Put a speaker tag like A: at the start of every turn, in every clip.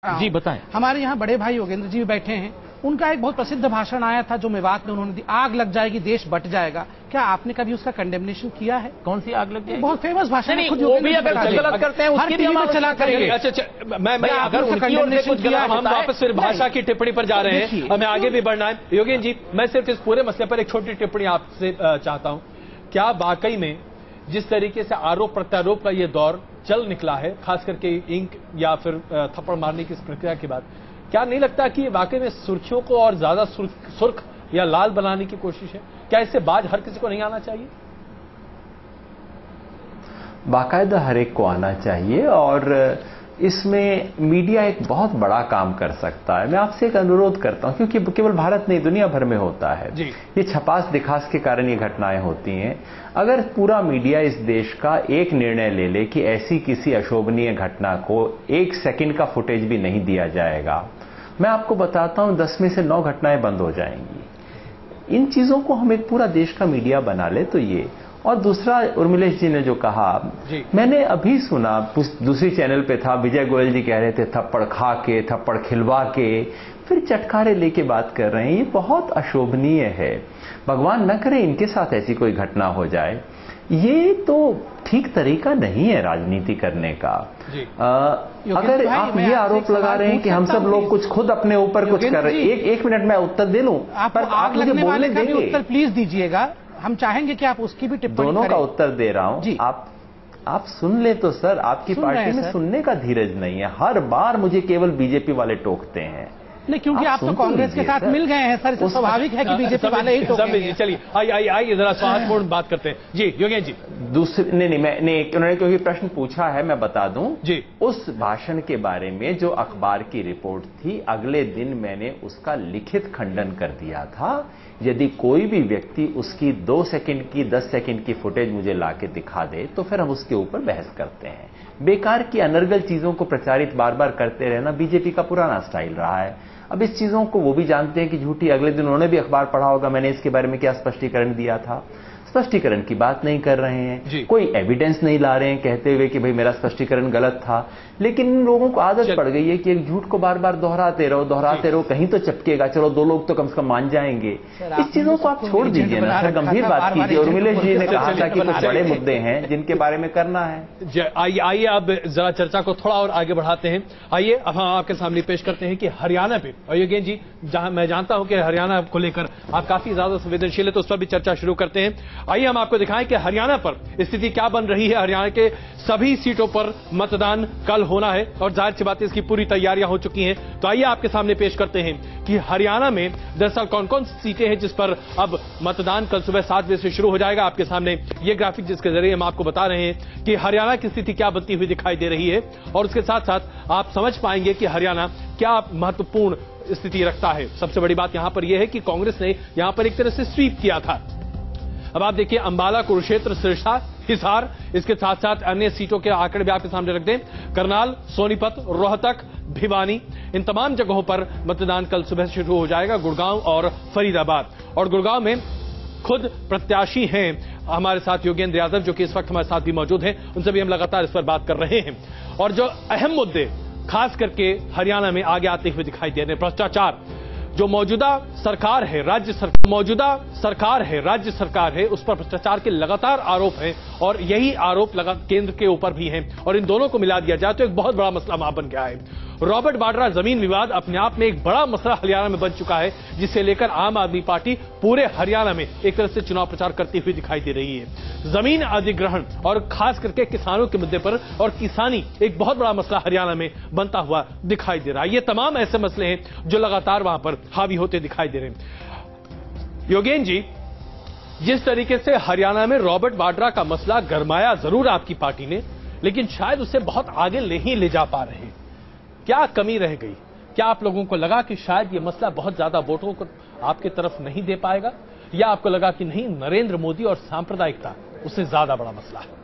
A: जी बताएं।
B: हमारे यहाँ बड़े भाई योगेंद्र जी भी बैठे हैं। उनका एक बहुत प्रसिद्ध भाषण आया था जो मेवात में उन्होंने दी, आग लग जाएगी देश बट जाएगा। क्या आपने कभी उसका कंडेमनेशन किया है?
A: कौन सी आग लग जाएगी?
B: बहुत फेमस भाषण है।
A: वो भी अगर गलत करते हैं उसकी भी हम
B: चला करेंगे।
A: अच्छा, मैं अगर उनकी ओर से कुछ गलत, हम वापस फिर भाषा की टिप्पणी पर जा रहे हैं। हमें आगे भी बढ़ना है। योगेंद्र जी, मैं सिर्फ इस पूरे मसले पर एक छोटी टिप्पणी आपसे चाहता हूं। क्या वाकई में जिस तरीके से आरोप प्रत्यारोप का ये दौर चल निकला है, खास करके इंक या फिर थप्पड़ मारने की इस प्रक्रिया के बाद, क्या नहीं लगता कि ये वाकई में सुर्खियों को और ज्यादा सुर्ख या लाल बनाने की कोशिश है? क्या इससे बाज हर किसी को नहीं आना चाहिए?
C: बाकायदा हर एक को आना चाहिए और इसमें मीडिया एक बहुत बड़ा काम कर सकता है। मैं आपसे एक अनुरोध करता हूं, क्योंकि केवल भारत नहीं दुनिया भर में होता है ये छपास दिखास के कारण ये घटनाएं होती हैं। अगर पूरा मीडिया इस देश का एक निर्णय ले ले कि ऐसी किसी अशोभनीय घटना को 1 सेकंड का फुटेज भी नहीं दिया जाएगा, मैं आपको बताता हूं 10 में से 9 घटनाएं बंद हो जाएंगी। इन चीजों को हम एक पूरा देश का मीडिया बना ले तो ये। और दूसरा, उर्मिलेश जी ने जो कहा, मैंने अभी सुना, दूसरी चैनल पे था, विजय गोयल जी कह रहे थे थप्पड़ खा के, थप्पड़ खिलवा के फिर चटकारे लेके बात कर रहे हैं। ये बहुत अशोभनीय है। भगवान न करे इनके साथ ऐसी कोई घटना हो जाए। ये तो ठीक तरीका नहीं है राजनीति करने का। अगर आप ये आरोप लगा रहे हैं कि हम सब लोग कुछ खुद अपने ऊपर कुछ कर रहे हैं, एक मिनट मैं उत्तर दे लूं,
B: पर आप मुझे बोलने देंगे? उत्तर प्लीज दीजिएगा, हम चाहेंगे कि आप उसकी भी टिप्पणी
C: दोनों का उत्तर दे रहा हूं। आप सुन ले तो सर, आपकी पार्टी में सुनने का धीरज नहीं है। हर बार मुझे केवल बीजेपी वाले टोकते हैं।
B: नहीं, क्योंकि आप तो कांग्रेस के साथ मिल गए हैं सर, तो स्वाभाविक है कि बीजेपी वाले ही टोकेंगे।
A: चलिए आइए जरा सौहार्दपूर्ण बात करते हैं। जी योगेंद्र जी।
C: दूसरे उन्होंने क्योंकि प्रश्न पूछा है, मैं बता दूं जी। उस भाषण के बारे में जो अखबार की रिपोर्ट थी, अगले दिन मैंने उसका लिखित खंडन कर दिया था। यदि कोई भी व्यक्ति उसकी 2 सेकंड की 10 सेकंड की फुटेज मुझे लाके दिखा दे तो फिर हम उसके ऊपर बहस करते हैं। बेकार की अनर्गल चीजों को प्रचारित बार बार करते रहना बीजेपी का पुराना स्टाइल रहा है। अब इस चीजों को वो भी जानते हैं कि झूठी। अगले दिन उन्होंने भी अखबार पढ़ा होगा, मैंने इसके बारे में क्या स्पष्टीकरण दिया था। स्पष्टीकरण की बात नहीं कर रहे हैं, कोई एविडेंस नहीं ला रहे हैं कहते हुए कि भाई मेरा स्पष्टीकरण गलत था। लेकिन इन लोगों को आदत पड़ गई है कि एक झूठ को बार बार दोहराते रहो, कहीं तो चपकेगा, चलो 2 लोग तो कम से कम मान जाएंगे। इस चीजों को आप छोड़ दीजिए ना सर, गंभीर बात कीजिए। उर्मिलेश जी ने कहा था कि कुछ बड़े मुद्दे हैं जिनके बारे में करना है।
A: आइए अब जरा चर्चा को थोड़ा और आगे बढ़ाते हैं। आइए अब हम आपके सामने पेश करते हैं कि हरियाणा पे, और योगेंद्र जी जहां मैं जानता हूं कि हरियाणा को लेकर आप काफी ज्यादा संवेदनशील है, तो उस पर भी चर्चा शुरू करते हैं। आइए हम आपको दिखाएं कि हरियाणा पर स्थिति क्या बन रही है। हरियाणा के सभी सीटों पर मतदान कल होना है और जाहिर सी बात है इसकी पूरी तैयारियां हो चुकी हैं। तो आइए आपके सामने पेश करते हैं कि हरियाणा में दरअसल कौन कौन सी सीटें हैं जिस पर अब मतदान कल सुबह 7 बजे से शुरू हो जाएगा। आपके सामने ये ग्राफिक जिसके जरिए हम आपको बता रहे हैं कि हरियाणा की स्थिति क्या बनती हुई दिखाई दे रही है, और उसके साथ साथ आप समझ पाएंगे कि हरियाणा क्या महत्वपूर्ण स्थिति रखता है। सबसे बड़ी बात यहां पर यह है कि कांग्रेस ने यहां पर एक तरह से स्वीप किया था। अब आप देखिए अंबाला, कुरुक्षेत्र, सिरसा, हिसार, इसके साथ साथ अन्य सीटों के आंकड़े भी आपके सामने रख दें। करनाल, सोनीपत, रोहतक, भिवानी, इन तमाम जगहों पर मतदान कल सुबह से शुरू हो जाएगा। गुड़गांव और फरीदाबाद, और गुड़गांव में खुद प्रत्याशी हैं हमारे साथ योगेंद्र यादव, जो कि इस वक्त हमारे साथ भी मौजूद हैं। उनसे भी हम लगातार इस पर बात कर रहे हैं। और जो अहम मुद्दे खास करके हरियाणा में आगे आते हुए दिखाई दे रहे हैं, भ्रष्टाचार, जो मौजूदा सरकार है, राज्य सरकार है, उस पर भ्रष्टाचार के लगातार आरोप हैं, और यही आरोप केंद्र के ऊपर भी हैं, और इन दोनों को मिला दिया जाए तो एक बहुत बड़ा मसला वहां बन गया है। रॉबर्ट वाड्रा जमीन विवाद अपने आप में एक बड़ा मसला हरियाणा में बन चुका है, जिसे लेकर आम आदमी पार्टी पूरे हरियाणा में एक तरह से चुनाव प्रचार करती हुई दिखाई दे रही है। जमीन अधिग्रहण और खास करके किसानों के मुद्दे पर, और किसानी एक बहुत बड़ा मसला हरियाणा में बनता हुआ दिखाई दे रहा है। ये तमाम ऐसे मसले हैं जो लगातार वहां पर हावी होते दिखाई दे रहे हैं। योगेंद्र जी, जिस तरीके से हरियाणा में रॉबर्ट वाड्रा का मसला गरमाया जरूर आपकी पार्टी ने, लेकिन शायद उसे बहुत आगे नहीं ले जा पा रहे। क्या कमी रह गई? क्या आप लोगों को लगा कि शायद ये मसला बहुत ज्यादा वोटों को आपके तरफ नहीं दे पाएगा, या आपको लगा कि नहीं, नरेंद्र मोदी और सांप्रदायिकता उससे ज्यादा बड़ा मसला है?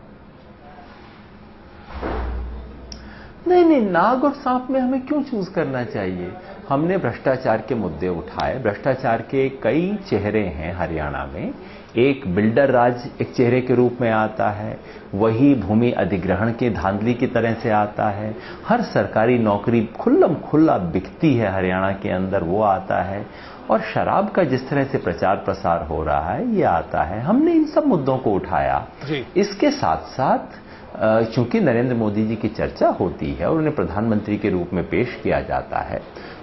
C: नहीं, नाग और सांप में हमें क्यों चूज करना चाहिए? हमने भ्रष्टाचार के मुद्दे उठाए। भ्रष्टाचार के कई चेहरे हैं हरियाणा में। एक बिल्डर राज एक चेहरे के रूप में आता है, वही भूमि अधिग्रहण की धांधली की तरह से आता है, हर सरकारी नौकरी खुल्लम खुल्ला बिकती है हरियाणा के अंदर, वो आता है, और शराब का जिस तरह से प्रचार प्रसार हो रहा है ये आता है। हमने इन सब मुद्दों को उठाया। इसके साथ साथ चूंकि नरेंद्र मोदी जी की चर्चा होती है और उन्हें प्रधानमंत्री के रूप में पेश किया जाता है,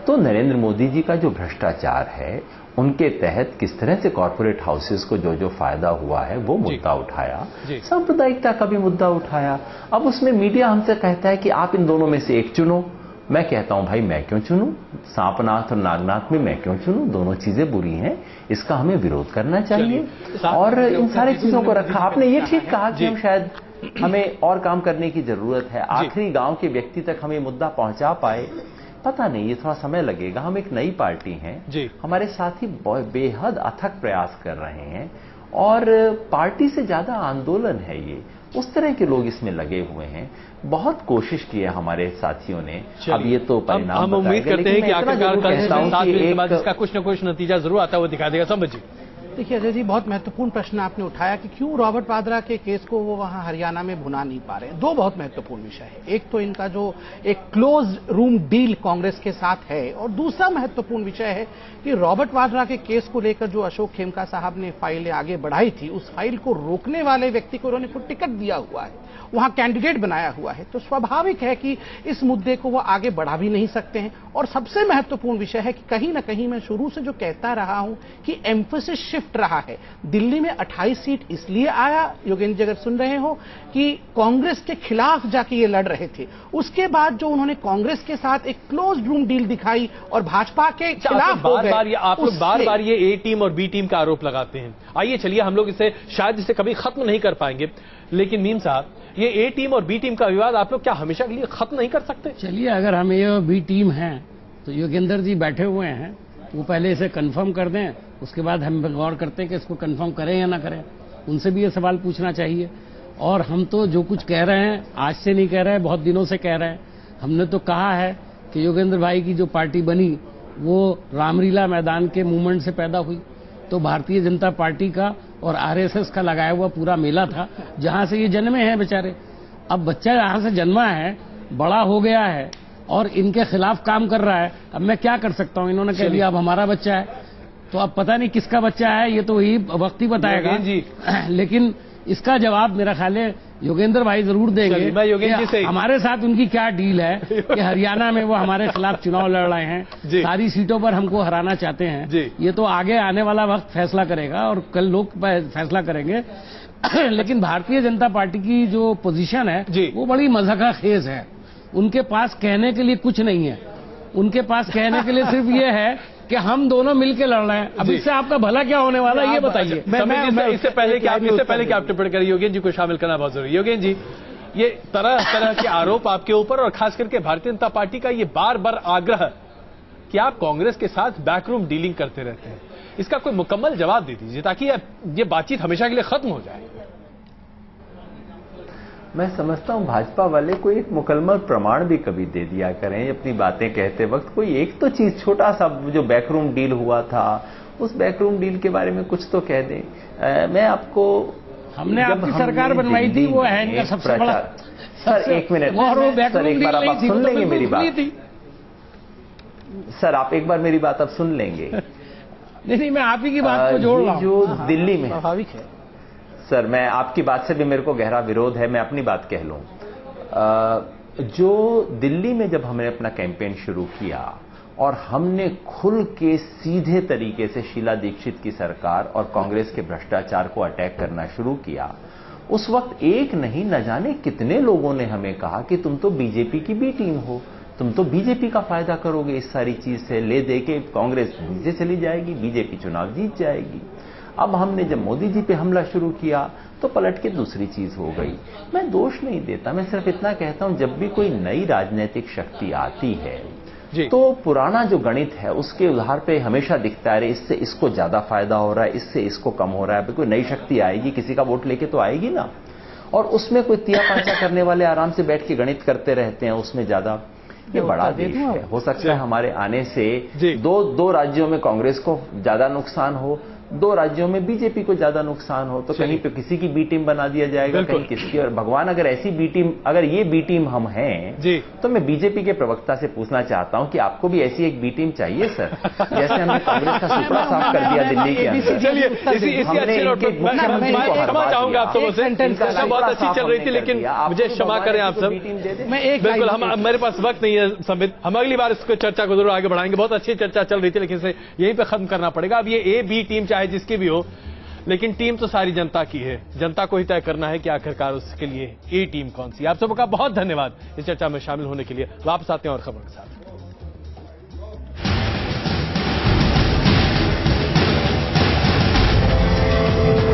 C: तो नरेंद्र मोदी जी का जो भ्रष्टाचार है उनके तहत किस तरह से कॉर्पोरेट हाउसेस को जो जो फायदा हुआ है वो मुद्दा उठाया। सांप्रदायिकता का भी मुद्दा उठाया। अब उसमें मीडिया हमसे कहता है कि आप इन दोनों में से एक चुनो। मैं कहता हूं भाई मैं क्यों चुनूं? सांपनाथ और नागनाथ में मैं क्यों चुनूं? दोनों चीजें बुरी हैं, इसका हमें विरोध करना चाहिए। और इन सारी चीजों को रखा। आपने ये ठीक कहा कि हम शायद हमें और काम करने की जरूरत है, आखिरी गांव के व्यक्ति तक हम ये मुद्दा पहुंचा पाए, पता नहीं, ये थोड़ा समय लगेगा। हम एक नई पार्टी हैं, हमारे साथी बेहद अथक प्रयास कर रहे हैं और पार्टी से ज्यादा आंदोलन है ये। उस तरह के लोग इसमें लगे हुए हैं। बहुत कोशिश की है हमारे साथियों ने। अब ये तो परिणाम
A: हम उम्मीद करते हैं कि आखिरकार इसका कुछ न कुछ नतीजा जरूर आता है, वो दिखा देगा। समझ
B: देखिए अजय जी, बहुत महत्वपूर्ण प्रश्न आपने उठाया कि क्यों रॉबर्ट वाड्रा के केस को वो वहां हरियाणा में भुना नहीं पा रहे। दो बहुत महत्वपूर्ण विषय है। एक तो इनका जो एक क्लोज रूम डील कांग्रेस के साथ है, और दूसरा महत्वपूर्ण विषय है कि रॉबर्ट वाड्रा के केस को लेकर जो अशोक खेमका साहब ने फाइलें आगे बढ़ाई थी, उस फाइल को रोकने वाले व्यक्ति को उन्होंने खुद टिकट दिया हुआ है, वहां कैंडिडेट बनाया हुआ है। तो स्वाभाविक है कि इस मुद्दे को वो आगे बढ़ा भी नहीं सकते हैं। और सबसे महत्वपूर्ण विषय है कि कहीं ना कहीं मैं शुरू से जो कहता रहा हूं कि एम्फेसिस शिफ्ट रहा है। दिल्ली में 28 सीट इसलिए आया, योगेंद्र जी अगर सुन रहे हो, कि कांग्रेस के खिलाफ जाके ये लड़ रहे थे। उसके बाद जो उन्होंने कांग्रेस के साथ एक क्लोज रूम डील दिखाई और भाजपा के खिलाफ हो गए।
A: आप लोग बार बार ये ए टीम और बी टीम का आरोप लगाते हैं। आइए चलिए, हम लोग इसे शायद इसे कभी खत्म नहीं कर पाएंगे, लेकिन मीम साहब, ये ए टीम और बी टीम का विवाद आप लोग क्या हमेशा के लिए खत्म नहीं कर सकते?
D: चलिए, अगर हम ए और बी टीम हैं तो योगेंद्र जी बैठे हुए हैं, वो पहले इसे कंफर्म कर दें, उसके बाद हम गौर करते हैं कि इसको कंफर्म करें या ना करें। उनसे भी ये सवाल पूछना चाहिए। और हम तो जो कुछ कह रहे हैं आज से नहीं कह रहे हैं, बहुत दिनों से कह रहे हैं। हमने तो कहा है कि योगेंद्र भाई की जो पार्टी बनी वो रामलीला मैदान के मूवमेंट से पैदा हुई। तो भारतीय जनता पार्टी का और आरएसएस का लगाया हुआ पूरा मेला था, जहां से ये जन्मे हैं बेचारे। अब बच्चा यहां से जन्मा है, बड़ा हो गया है और इनके खिलाफ काम कर रहा है। अब मैं क्या कर सकता हूं? इन्होंने कह दिया अब हमारा बच्चा है, तो अब पता नहीं किसका बच्चा है, ये तो वही वक्त ही बताएगा जी। लेकिन इसका जवाब मेरा ख्याल है योगेंद्र भाई जरूर देंगे।
A: मैं योगेंद्र जी से
D: हमारे साथ उनकी क्या डील है कि हरियाणा में वो हमारे खिलाफ चुनाव लड़ रहे हैं, सारी सीटों पर हमको हराना चाहते हैं। ये तो आगे आने वाला वक्त फैसला करेगा और कल लोग फैसला करेंगे। लेकिन भारतीय जनता पार्टी की जो पोजीशन है वो बड़ी मज़ाक़खेज़ है। उनके पास कहने के लिए कुछ नहीं है। उनके पास कहने के लिए सिर्फ ये है कि हम दोनों मिलकर लड़ रहे हैं। अब इससे आपका भला क्या होने वाला है ये बताइए।
A: इससे पहले कि आप टिप्पणी करें, योगेंद्र जी को शामिल करना बहुत जरूरी है। योगेंद्र जी, ये तरह तरह के आरोप आपके ऊपर और खास करके भारतीय जनता पार्टी का ये बार बार आग्रह कि आप कांग्रेस के साथ बैकरूम डीलिंग करते रहते हैं, इसका कोई मुकम्मल जवाब दे दीजिए ताकि ये बातचीत हमेशा के लिए खत्म हो जाए।
C: मैं समझता हूं भाजपा वाले कोई एक मुकम्मल प्रमाण भी कभी दे दिया करें अपनी बातें कहते वक्त। कोई एक तो चीज, छोटा सा जो बैकरूम डील हुआ था, उस बैकरूम डील के बारे में कुछ तो कह दें। मैं आपको,
D: हमने आपकी सरकार बनवाई थी, वो है इनका सबसे बड़ा।
C: सर एक मिनट सर, एक बार आप सुन लेंगे मेरी बात? सर आप एक बार मेरी बात आप सुन लेंगे?
D: नहीं, मैं आप ही की बात को जोड़ रहा हूं।
C: जो दिल्ली में
B: स्वाभाविक है
C: सर, मैं आपकी बात से भी मेरे को गहरा विरोध है, मैं अपनी बात कह लूं। जो दिल्ली में जब हमने अपना कैंपेन शुरू किया और हमने खुल के सीधे तरीके से शीला दीक्षित की सरकार और कांग्रेस के भ्रष्टाचार को अटैक करना शुरू किया, उस वक्त एक नहीं न जाने कितने लोगों ने हमें कहा कि तुम तो बीजेपी की बी टीम हो, तुम तो बीजेपी का फायदा करोगे इस सारी चीज से, ले दे के कांग्रेस नीचे चली जाएगी, बीजेपी चुनाव जीत जाएगी। अब हमने जब मोदी जी पे हमला शुरू किया तो पलट के दूसरी चीज हो गई। मैं दोष नहीं देता, मैं सिर्फ इतना कहता हूं जब भी कोई नई राजनीतिक शक्ति आती है तो पुराना जो गणित है उसके आधार पे हमेशा दिखता है इससे इसको ज्यादा फायदा हो रहा है, इससे इसको कम हो रहा है। कोई नई शक्ति आएगी, किसी का वोट लेके तो आएगी ना, और उसमें कोई तिया पांचा करने वाले आराम से बैठ के गणित करते रहते हैं उसमें ज्यादा। ये बड़ा देश है। हो सकता है हमारे आने से दो राज्यों में कांग्रेस को ज्यादा नुकसान हो, 2 राज्यों में बीजेपी को ज्यादा नुकसान हो, तो कहीं पे किसी की बी टीम बना दिया जाएगा, कहीं किसकी। और भगवान अगर ऐसी बी टीम, अगर ये बी टीम हम हैं, तो मैं बीजेपी के प्रवक्ता से पूछना चाहता हूं कि आपको भी ऐसी एक बी टीम चाहिए सर, जैसे हमने कांग्रेस का सुपड़ा साफ कर दिया दिल्ली के अंदर।
A: चलिए हमने इनके मुख्यमंत्री को क्षमा चाहूंगा आप सबों से, चर्चा बहुत अच्छी चल रही थी, लेकिन मुझे क्षमा करें आप सब, बिल्कुल हम मेरे पास वक्त नहीं है संबित, हम अगली बार इसको चर्चा को जरूर आगे बढ़ाएंगे। बहुत अच्छी चर्चा चल रही थी, लेकिन इसे यहीं पे खत्म करना पड़ेगा। अब ये ए बी टीम चाहे जिसकी भी हो, लेकिन टीम तो सारी जनता की है, जनता को ही तय करना है कि आखिरकार उसके लिए ए टीम कौन सी। आप सबका बहुत धन्यवाद इस चर्चा में शामिल होने के लिए। वापस आते हैं और खबर के साथ।